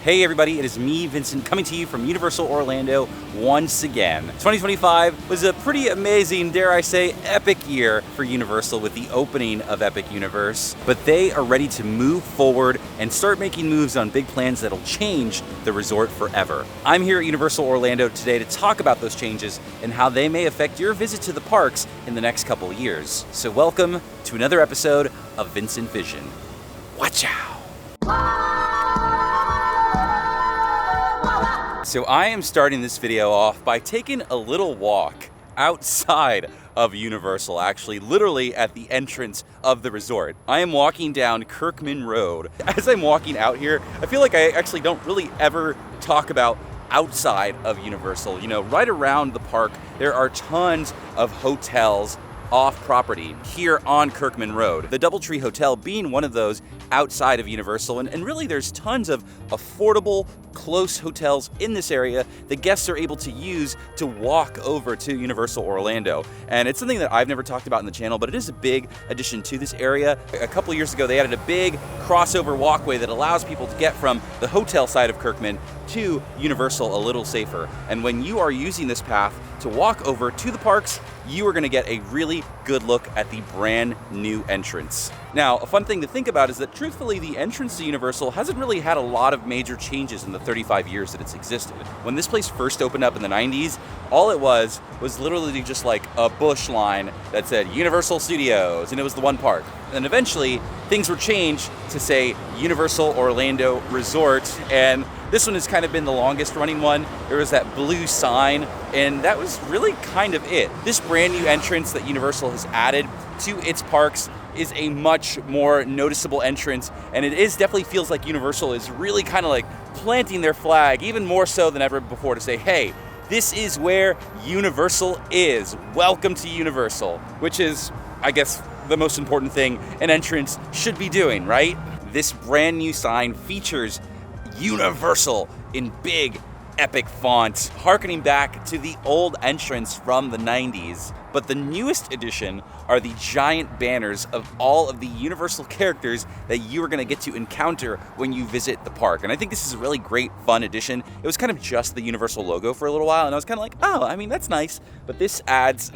Hey everybody, it is me, Vincent, coming to you from Universal Orlando once again. 2025 was a pretty amazing, dare I say, epic year for Universal with the opening of Epic Universe, but they are ready to move forward and start making moves on big plans that'll change the resort forever. I'm here at Universal Orlando today to talk about those changes and how they may affect your visit to the parks in the next couple of years. So welcome to another episode of VincentVision. Watch out! So I am starting this video off by taking a little walk outside of Universal, actually, literally at the entrance of the resort. I am walking down Kirkman Road. As I'm walking out here, I feel like I actually don't really ever talk about outside of Universal. You know, right around the park, there are tons of hotels off property here on Kirkman Road. The Doubletree Hotel being one of those outside of Universal, and really there's tons of affordable, close hotels in this area that guests are able to use to walk over to Universal Orlando. And it's something that I've never talked about in the channel, but it is a big addition to this area. A couple years ago, they added a big crossover walkway that allows people to get from the hotel side of Kirkman to Universal a little safer. And when you are using this path to walk over to the parks, you are going to get a really good look at the brand new entrance. Now, a fun thing to think about is that truthfully, the entrance to Universal hasn't really had a lot of major changes in the 35 years that it's existed. When this place first opened up in the 90s, all it was literally just like a bush line that said Universal Studios, and it was the one park. And eventually, things were changed to say Universal Orlando Resort, and this one has kind of been the longest running one. There was that blue sign, and that was really kind of it. This brand new entrance that Universal has added to its parks is a much more noticeable entrance, and it definitely feels like Universal is really kind of like planting their flag, even more so than ever before, to say, hey, this is where Universal is. Welcome to Universal, which is, I guess, the most important thing an entrance should be doing, right? This brand new sign features Universal in big, epic font, harkening back to the old entrance from the 90s. But the newest addition are the giant banners of all of the Universal characters that you are going to get to encounter when you visit the park. And I think this is a really great, fun addition. It was kind of just the Universal logo for a little while, and I was kind of like, oh, I mean, that's nice. But this adds,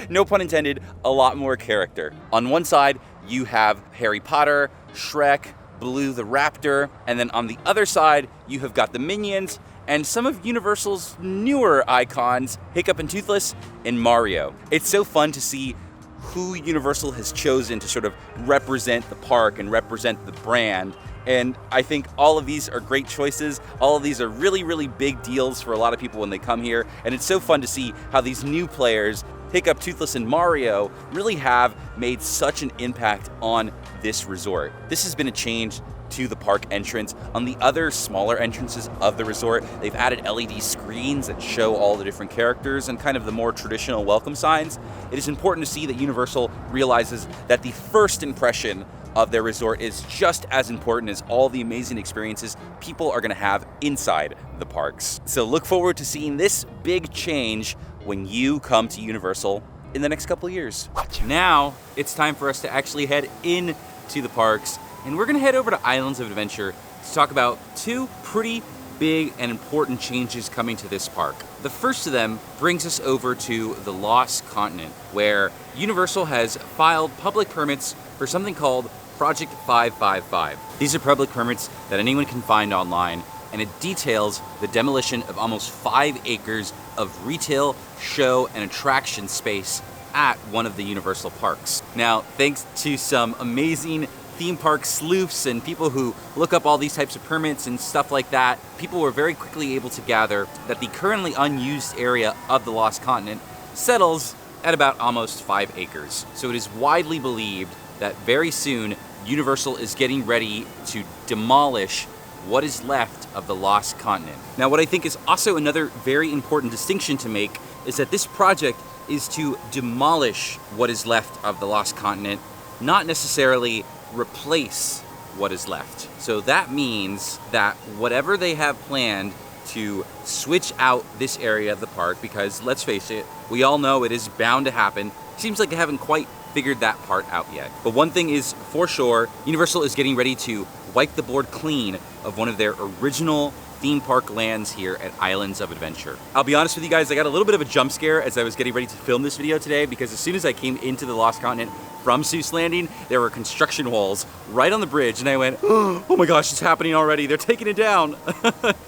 no pun intended, a lot more character. On one side, you have Harry Potter, Shrek, Blue the Raptor, and then on the other side, you have got the Minions and some of Universal's newer icons, Hiccup and Toothless and Mario. It's so fun to see who Universal has chosen to sort of represent the park and represent the brand. And I think all of these are great choices. All of these are really, really big deals for a lot of people when they come here. And it's so fun to see how these new players, Hiccup, Toothless, and Mario, really have made such an impact on this resort. This has been a change to the park entrance. On the other smaller entrances of the resort, they've added LED screens that show all the different characters and kind of the more traditional welcome signs. It is important to see that Universal realizes that the first impression of their resort is just as important as all the amazing experiences people are going to have inside the parks. So look forward to seeing this big change when you come to Universal in the next couple of years. Now it's time for us to actually head into the parks, and we're going to head over to Islands of Adventure to talk about two pretty big and important changes coming to this park. The first of them brings us over to the Lost Continent, where Universal has filed public permits for something called Project 555. These are public permits that anyone can find online, and it details the demolition of almost 5 acres of retail, show, and attraction space at one of the Universal parks. Now, thanks to some amazing theme park sleuths and people who look up all these types of permits and stuff like that, people were very quickly able to gather that the currently unused area of the Lost Continent settles at about almost 5 acres. So it is widely believed that very soon Universal is getting ready to demolish what is left of the Lost Continent. Now, what I think is also another very important distinction to make is that this project is to demolish what is left of the Lost Continent, not necessarily replace what is left. So that means that whatever they have planned to switch out this area of the park, because let's face it, we all know it is bound to happen, seems like they haven't quite figured that part out yet. But one thing is for sure, Universal is getting ready to wiped the board clean of one of their original theme park lands here at Islands of Adventure. I'll be honest with you guys, I got a little bit of a jump scare as I was getting ready to film this video today, because as soon as I came into the Lost Continent from Seuss Landing, there were construction walls right on the bridge, and I went, oh my gosh, it's happening already. They're taking it down.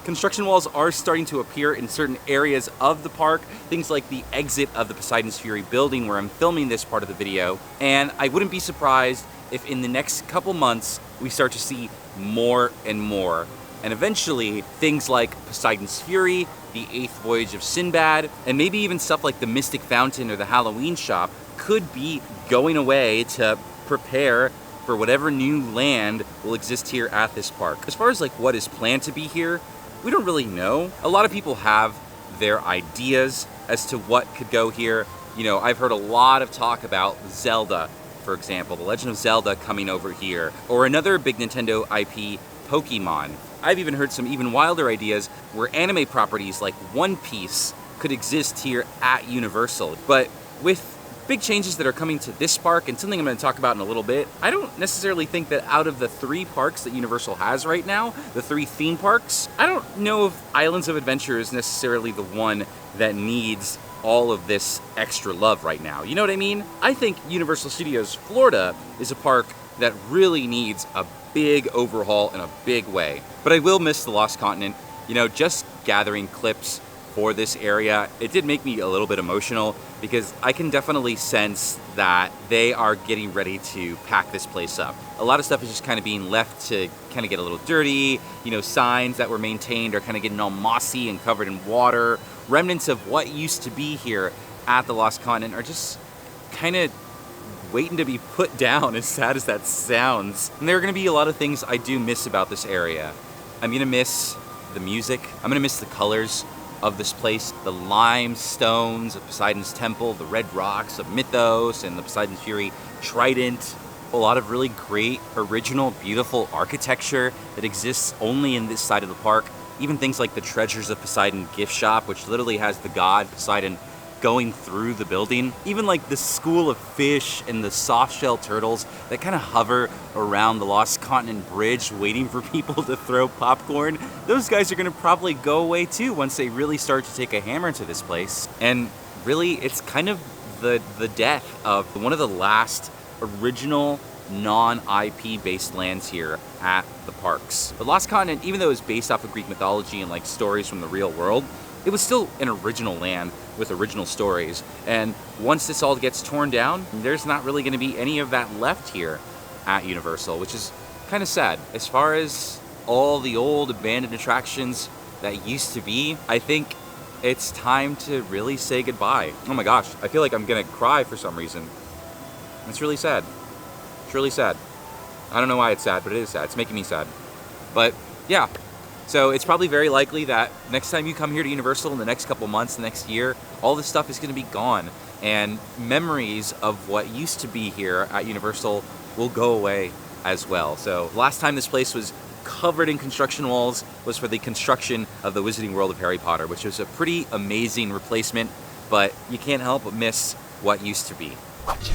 Construction walls are starting to appear in certain areas of the park, things like the exit of the Poseidon's Fury building where I'm filming this part of the video, and I wouldn't be surprised if in the next couple months we start to see more and more. And eventually, things like Poseidon's Fury, the 8th Voyage of Sinbad, and maybe even stuff like the Mystic Fountain or the Halloween Shop could be going away to prepare for whatever new land will exist here at this park. As far as like what is planned to be here, we don't really know. A lot of people have their ideas as to what could go here. You know, I've heard a lot of talk about Zelda, for example, The Legend of Zelda coming over here, or another big Nintendo IP, Pokemon. I've even heard some even wilder ideas where anime properties like One Piece could exist here at Universal. But with big changes that are coming to this park, and something I'm going to talk about in a little bit, I don't necessarily think that out of the 3 parks that Universal has right now, the 3 theme parks, I don't know if Islands of Adventure is necessarily the one that needs all of this extra love right now. You know what I mean? I think Universal Studios Florida is a park that really needs a big overhaul in a big way. But I will miss the Lost Continent. You know, just gathering clips for this area, it did make me a little bit emotional, because I can definitely sense that they are getting ready to pack this place up. A lot of stuff is just kind of being left to kind of get a little dirty. You know, signs that were maintained are kind of getting all mossy and covered in water. Remnants of what used to be here at the Lost Continent are just kind of waiting to be put down, as sad as that sounds. And there are going to be a lot of things I do miss about this area. I'm going to miss the music. I'm going to miss the colors of this place. The limestones of Poseidon's Temple, the red rocks of Mythos, and the Poseidon's Fury Trident. A lot of really great, original, beautiful architecture that exists only in this side of the park. Even things like the Treasures of Poseidon gift shop, which literally has the god Poseidon going through the building. Even like the school of fish and the soft-shell turtles that kind of hover around the Lost Continent Bridge waiting for people to throw popcorn. Those guys are gonna probably go away too once they really start to take a hammer to this place. And really, it's kind of the death of one of the last original non-IP based lands here at the parks. The Lost Continent, even though it was based off of Greek mythology and like stories from the real world, it was still an original land with original stories. And once this all gets torn down, there's not really going to be any of that left here at Universal, which is kind of sad. As far as all the old abandoned attractions that used to be, I think it's time to really say goodbye. Oh my gosh, I feel like I'm going to cry for some reason. It's really sad. It's really sad. I don't know why it's sad, but it is sad. It's making me sad. But yeah. So it's probably very likely that next time you come here to Universal in the next couple months, the next year, all this stuff is going to be gone. And memories of what used to be here at Universal will go away as well. So last time this place was covered in construction walls was for the construction of the Wizarding World of Harry Potter, which was a pretty amazing replacement, but you can't help but miss what used to be.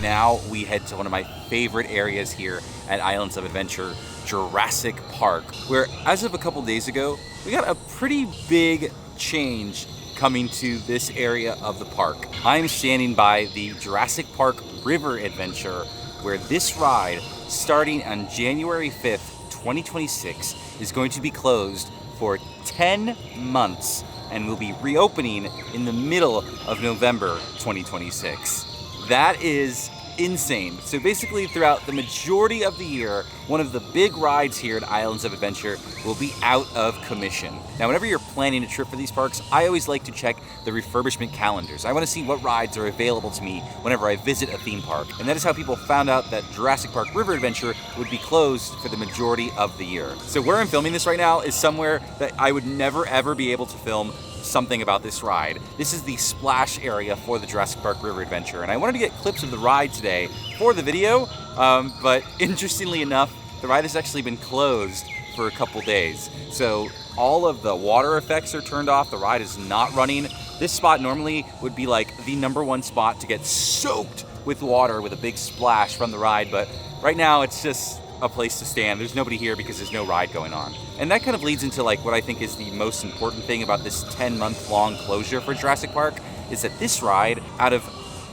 Now we head to one of my favorite areas here at Islands of Adventure, Jurassic Park, where as of a couple days ago, we got a pretty big change coming to this area of the park. I'm standing by the Jurassic Park River Adventure, where this ride, starting on January 5th, 2026, is going to be closed for 10 months and will be reopening in the middle of November 2026. That is insane. So basically throughout the majority of the year, one of the big rides here at Islands of Adventure will be out of commission. Now, whenever you're planning a trip for these parks, I always like to check the refurbishment calendars. I want to see what rides are available to me whenever I visit a theme park. And that is how people found out that Jurassic Park River Adventure would be closed for the majority of the year. So where I'm filming this right now is somewhere that I would never ever be able to film something about this ride. This is the splash area for the Jurassic Park River Adventure, and I wanted to get clips of the ride today for the video, but interestingly enough, the ride has actually been closed for a couple days. So all of the water effects are turned off, the ride is not running. This spot normally would be like the #1 spot to get soaked with water with a big splash from the ride, but right now it's just a place to stand. There's nobody here because there's no ride going on. And that kind of leads into like what I think is the most important thing about this 10-month long closure for Jurassic Park, is that this ride, out of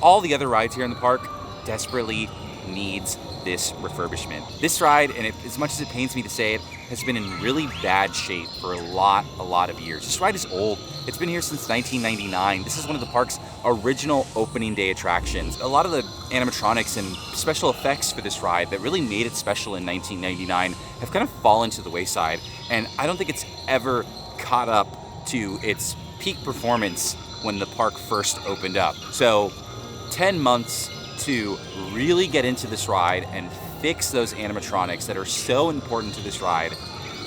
all the other rides here in the park, desperately needs this refurbishment. This ride, and as much as it pains me to say it, has been in really bad shape for a lot of years. This ride is old. It's been here since 1999. This is one of the park's original opening day attractions. A lot of the animatronics and special effects for this ride that really made it special in 1999 have kind of fallen to the wayside, and I don't think it's ever caught up to its peak performance when the park first opened up. So 10 months to really get into this ride and fix those animatronics that are so important to this ride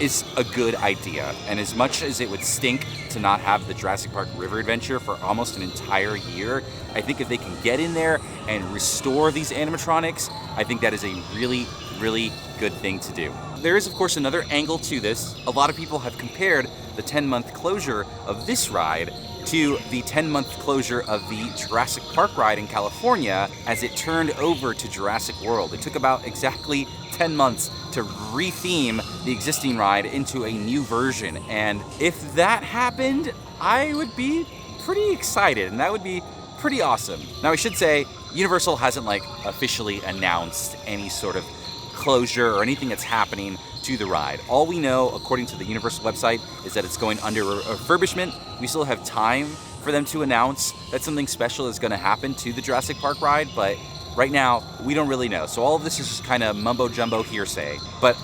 is a good idea. And as much as it would stink to not have the Jurassic Park River Adventure for almost an entire year, I think if they can get in there and restore these animatronics, I think that is a really good thing to do. There is, of course, another angle to this. A lot of people have compared the 10-month closure of this ride to the 10-month closure of the Jurassic Park ride in California as it turned over to Jurassic World. It took about exactly 10 months to re-theme the existing ride into a new version. And if that happened, I would be pretty excited, and that would be pretty awesome. Now, I should say, Universal hasn't officially announced any sort of closure or anything that's happening to the ride. All we know, according to the Universal website, is that it's going under refurbishment. We still have time for them to announce that something special is going to happen to the Jurassic Park ride, but right now, we don't really know. So all of this is just kind of mumbo-jumbo hearsay. But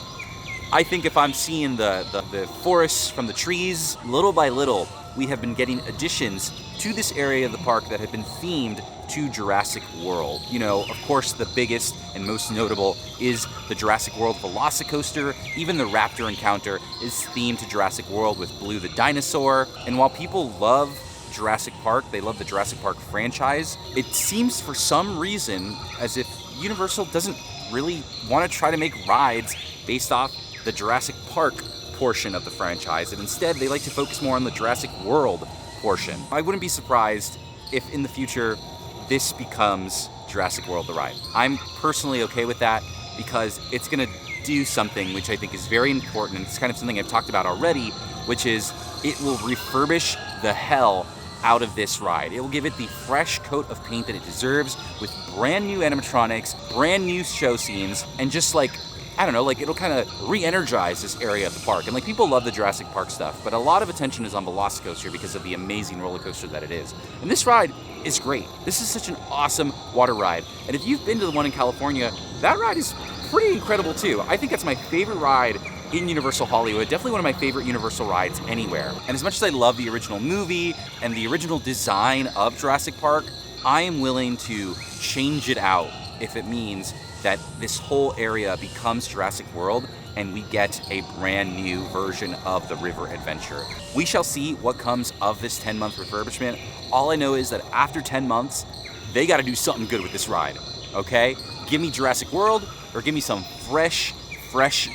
I think if I'm seeing the forests from the trees, little by little, we have been getting additions to this area of the park that have been themed to Jurassic World. You know, of course, the biggest and most notable is the Jurassic World Velocicoaster. Even the Raptor encounter is themed to Jurassic World with Blue the dinosaur. And while people love Jurassic Park, they love the Jurassic Park franchise, it seems for some reason as if Universal doesn't really want to try to make rides based off the Jurassic Park portion of the franchise, and instead they like to focus more on the Jurassic World portion. I wouldn't be surprised if in the future this becomes Jurassic World the ride. I'm personally okay with that because it's going to do something which I think is very important. It's kind of something I've talked about already, which is it will refurbish the hell out of this ride. It will give it the fresh coat of paint that it deserves with brand new animatronics, brand new show scenes, and just I don't know, it'll kind of re-energize this area of the park. And people love the Jurassic Park stuff, but a lot of attention is on Velocicoaster because of the amazing roller coaster that it is. And this ride is great. This is such an awesome water ride. And if you've been to the one in California, that ride is pretty incredible too. I think that's my favorite ride in Universal Hollywood, definitely one of my favorite Universal rides anywhere. And as much as I love the original movie and the original design of Jurassic Park, I am willing to change it out if it means that this whole area becomes Jurassic World and we get a brand new version of the River Adventure. We shall see what comes of this 10-month refurbishment. All I know is that after 10 months, they gotta do something good with this ride, okay? Give me Jurassic World or give me some fresh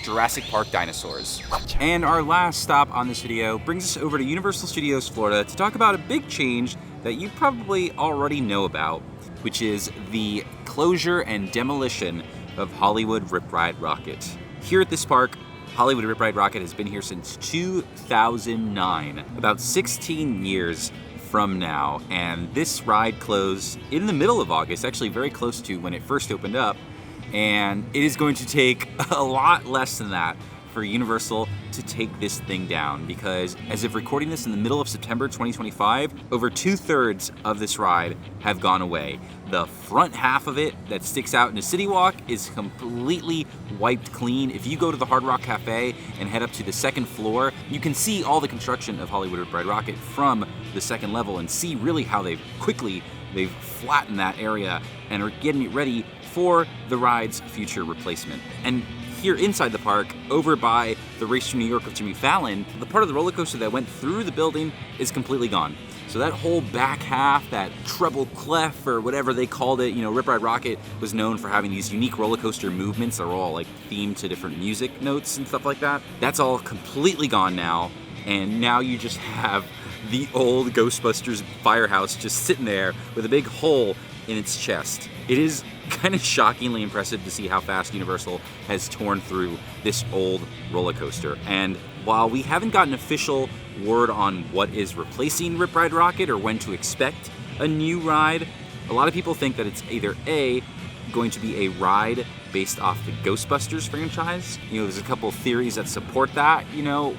Jurassic Park dinosaurs. And our last stop on this video brings us over to Universal Studios Florida to talk about a big change that you probably already know about, which is the closure and demolition of Hollywood Ride Rockit. Here at this park, Hollywood Ride Rockit has been here since 2009, about 16 years from now, and this ride closed in the middle of August, actually very close to when it first opened up, and it is going to take a lot less than that for Universal to take this thing down, because as of recording this in the middle of September 2025, over 2/3 of this ride have gone away. The front half of it that sticks out in the City Walk is completely wiped clean. If you go to the Hard Rock Cafe and head up to the second floor, you can see all the construction of Hollywood Ride Rockit from the second level and see really how they've flattened that area and are getting it ready for the ride's future replacement. And here inside the park, over by the Race to New York with Jimmy Fallon, the part of the roller coaster that went through the building is completely gone. So that whole back half, that treble clef or whatever they called it, Rip Ride Rockit was known for having these unique roller coaster movements that are all themed to different music notes and stuff like that. That's all completely gone now, and now you just have the old Ghostbusters firehouse just sitting there with a big hole in its chest. It is kind of shockingly impressive to see how fast Universal has torn through this old roller coaster. And while we haven't gotten official word on what is replacing Ride Rockit or when to expect a new ride, a lot of people think that it's either A, going to be a ride based off the Ghostbusters franchise. There's a couple theories that support that.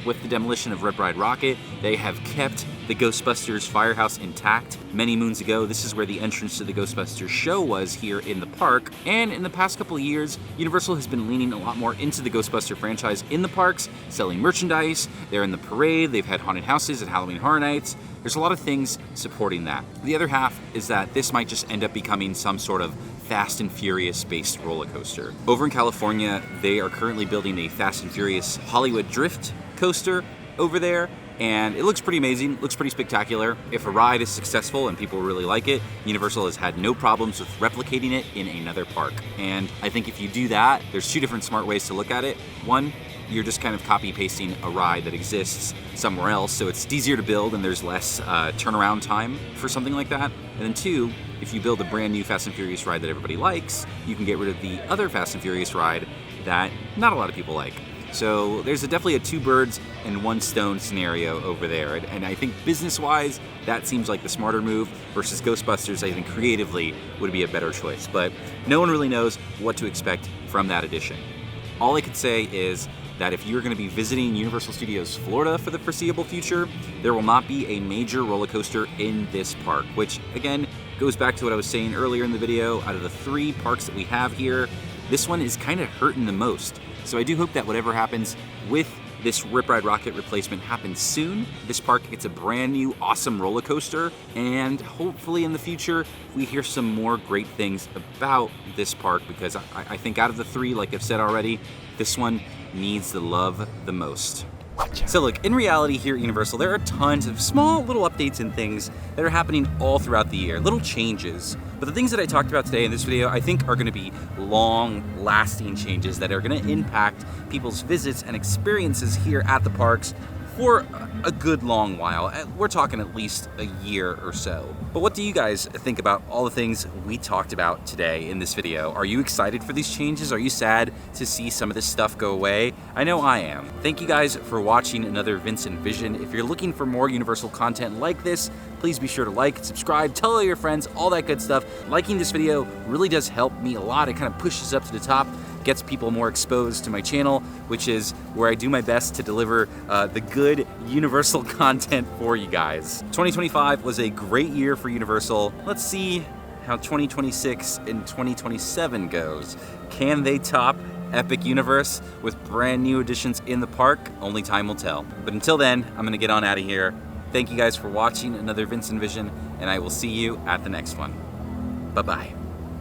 With the demolition of Ride Rockit, they have kept the Ghostbusters firehouse intact. Many moons ago, this is where the entrance to the Ghostbusters show was here in the park. And in the past couple of years, Universal has been leaning a lot more into the Ghostbuster franchise in the parks, selling merchandise. They're in the parade. They've had haunted houses at Halloween Horror Nights. There's a lot of things supporting that. The other half is that this might just end up becoming some sort of Fast and Furious-based roller coaster. Over in California, they are currently building a Fast and Furious Hollywood Drift coaster over there, and it looks pretty amazing, looks pretty spectacular. If a ride is successful and people really like it, Universal has had no problems with replicating it in another park. And I think if you do that, there's two different smart ways to look at it. One, you're just kind of copy-pasting a ride that exists somewhere else, so it's easier to build and there's less turnaround time for something like that. And then two, if you build a brand new Fast and Furious ride that everybody likes, you can get rid of the other Fast and Furious ride that not a lot of people like. So there's definitely a two birds and one stone scenario over there. And I think business-wise, that seems like the smarter move versus Ghostbusters, I think creatively would be a better choice. But no one really knows what to expect from that addition. All I could say is that if you're going to be visiting Universal Studios Florida for the foreseeable future, there will not be a major roller coaster in this park, which again goes back to what I was saying earlier in the video. Out of the 3 parks that we have here, this one is kind of hurting the most. So I do hope that whatever happens with this Ride Rockit replacement happens soon. This park gets a brand new awesome roller coaster, and hopefully in the future we hear some more great things about this park, because I think out of the 3, like I've said already, this one needs the love the most. So look, in reality here at Universal, there are tons of small little updates and things that are happening all throughout the year, little changes. But the things that I talked about today in this video, I think are gonna be long-lasting changes that are gonna impact people's visits and experiences here at the parks for a good long while. We're talking at least a year or so. But what do you guys think about all the things we talked about today in this video? Are you excited for these changes? Are you sad to see some of this stuff go away? I know I am. Thank you guys for watching another VincentVision. If you're looking for more Universal content like this, please be sure to like, subscribe, tell all your friends, all that good stuff. Liking this video really does help me a lot. It kind of pushes up to the top, gets people more exposed to my channel, which is where I do my best to deliver the good Universal content for you guys. 2025 was a great year for Universal. Let's see how 2026 and 2027 goes. Can they top Epic Universe with brand new additions in the park? Only time will tell. But until then, I'm gonna get on out of here. Thank you guys for watching another VincentVision, and I will see you at the next one. Bye-bye.